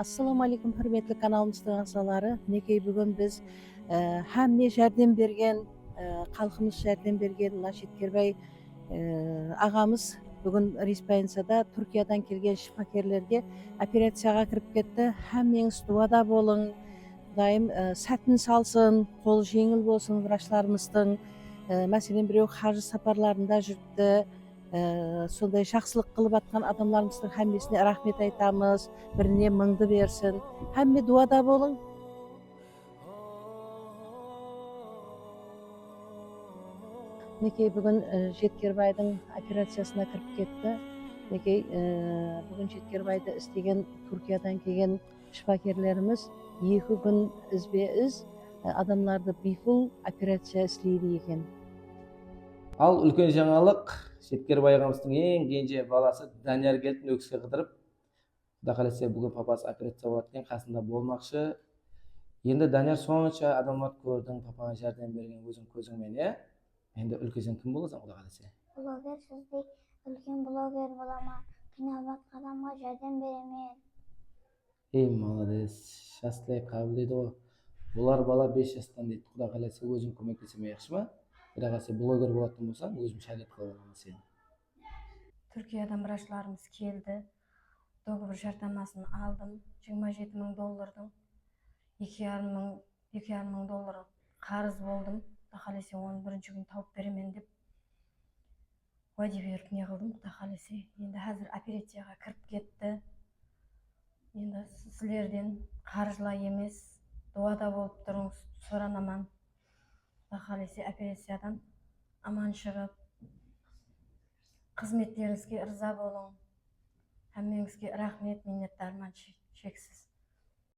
Assalamu alaikum hürmetli kanalımыздың ағзалары. Мінекей бүгін біз һәмме жәрдем берген, халқымыз жәрдем берген мына Жеткербай ағамыз бүгін Респайнсада Түркиядан келген шифакерлерге операцияға кіріп кетті. Һәммеңіз дуада болың. Құдайым сәтін салсын, қол жеңіл болсын врачларымыздың. Мәселен, біреу хажы сапарларында жүріпті. Сондай жақсылық қылып атқан адамдарымыздың һәммесіне рахмет айтамыз. Біріне мыңды берсін. Һәмме дуада болың. Мінекей бүгін Жеткербайдың операциясына кіріп кетті. Мінекей бүгін Жеткербайды істеген Түркиядан келген шифакерлеріміз 2 күн ізбе-із адамдарды бейпұл операция істейді екен. Ал үлкен жаңалық, Жеткербай ағамыздың ең кенже баласы Данияр келіп өкіске қыдырып, Құда қаласа бүгін папасы операция болады екен, қасында болмақшы. Енді Данияр сонша адамдарды көрдің, папаңа жәрдем берген өзің көзіңмен, иә? Енді үлкейсең кім боласың, Құда қаласа? Блогер, сіздей үлкен блогер боламын, қиналып адамға жәрдем беремін. Молодец, счастливый қабыл дейді ғой. Бұлар бала 5 жастан дейді, Құда қаласа өзің көмектесеме yaxшы ма? Құда қаласа блогер болатын болсаң, өзім шәкірт қылып аламын сені. Түркиядан врачларымыз келді. Договор шартнамасын алдым. $27,000 $2,500 қарыз болдым. Құда қаласа оны бірінші күн тауып беремін деп уәде беріп не қылдым. Құда қаласа енді қазір операцияға кіріп кетті. Енді сіздерден қаржылай емес, дуада болып тұрыңыз, соранаман. Құда қаласа операциядан аман шығып, қызметтеріңізге ырза болың. Һәммеңізге рахмет, миннеттарым шексіз.